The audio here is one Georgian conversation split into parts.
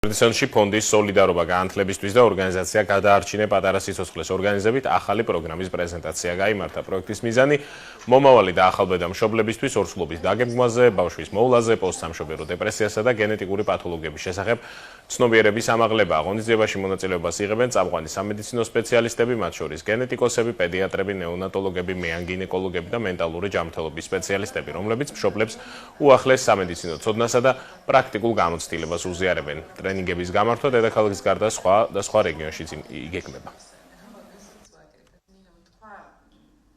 Ედისონში ფონდის სოლიდარობა განათლებისთვის და ორგანიზაცია გადაარჩინე პატარა სიცოცხლეს ორგანიზებით ახალი პროგრამის პრეზენტაცია გაიმართა. პროექტის მიზანი მომავალი და ახალბედა მშობლებისთვის ორსულობის დაგეგმვაზე, ბავშვის მოვლაზე, პოსტსამშობიარო დეპრესიასა და გენეტიკური პათოლოგიების შესახებ ცნობიერების ამაღლება. ღონისძიებაში მონაწილეობას იღებენ წამყვანი სამედიცინო სპეციალისტები, მათ შორის გენეტიკოსები, პედიატრები, ნეონატოლოგები, მეანგინეკოლოგები და მენტალური ჯანმრთელობის სპეციალისტები, რომლებიც მშობლებს უახლეს სამედიცინო ცოდნასა და პრაქტიკულ გამოცდილებას უზიარებენ. ტრენინგების გამართვა დედაქალაქის გარდა სხვა რეგიონშიც იგეგმება.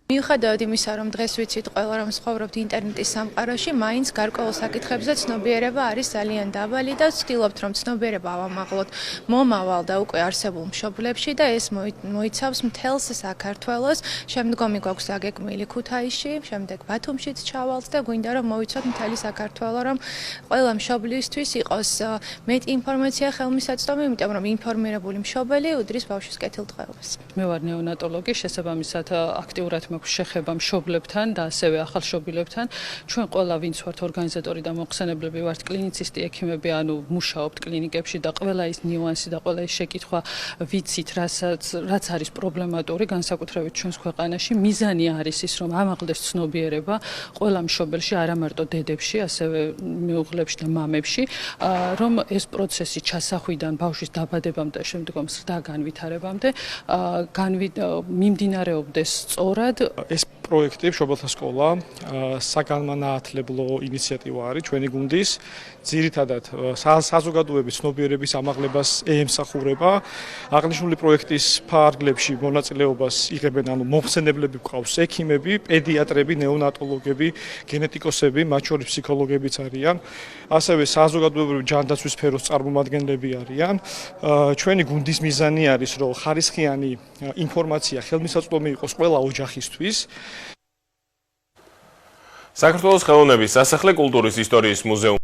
მიუხედავად იმისა, რომ დღეს ვიცით ყველა, რომ ცხოვრობთ ინტერნეტის სამყაროში, მაინც გარკვეულ საკითხებზე ცნობიერება არის ძალიან დაბალი და ვცდილობთ, რომ ცნობიერება ავამაღლოთ მომავალ და უკვე არსებულ მშობლებში და ეს მოიცავს მთელს საქართველოს. შემდგომი გვაქვს აგეგმილი ქუთაისში, შემდეგ ბათუმშიც ჩავალთ და გვინდა რომ მოვიცოთ მთელი საქართველო, რომ ყველა მშობლისთვის იყოს მეტი ინფორმაცია ხელმისაწვდომი, იმიტომ რომ ინფორმირებული მშობელი უდრის ბავშვის კეთილდღეობას. მე ვარ ნეონატოლოგი, შესაბამისად აქტიურად შეხება მშობლებთან და ასევე ახალშობილებთან. ჩვენ ყველა ვინც ვართ ორგანიზატორი და მოხსენებლები ვართ კლინიცისტი, ექიმები, ანუ მუშაობთ კლინიკებში და ყველა ის ნიუანსი და ყველა ის შეკითხვა ვიცით, რაც არის პრობლემატური განსაკუთრებით ჩვენს ქვეყანაში. მიზანი არის ის, რომ ამაღლდეს ცნობიერება ყველა მშობელში, არა მარტო დედებში, ასევე მეუღლებში და მამებში, რომ ეს პროცესი ჩასახვიდან ბავშვის დაბადებამდე, შემდგომ ზრდა განვითარებამდე მიმდინარეობდეს სწორად. ეს პროექტი მშობელთა სკოლა საგანმანათლებლო ინიციატივა არის ჩვენი გუნდის. ძირითადად საზოგადოების ცნობიერების ამაღლებას ემსახურება. აღნიშნული პროექტის ფარგლებში მონაწილეობას იღებენ ანუ მოხსენებლები გვყავს, ექიმები, პედიატრები, ნეონატოლოგები, გენეტიკოსები, მათ შორის ფსიქოლოგებიც არიან. ასევე საზოგადოებრივი ჯანდაცვის სფეროს წარმომადგენლები არიან. ჩვენი გუნდის მიზანი არის, რომ ხარისხიანი ინფორმაცია ხელმისაწვდომი იყოს ყველა ოჯახისთვის. საქართველოს ხელოვნების სასახლე კულტურის ისტორიის მუზეუმი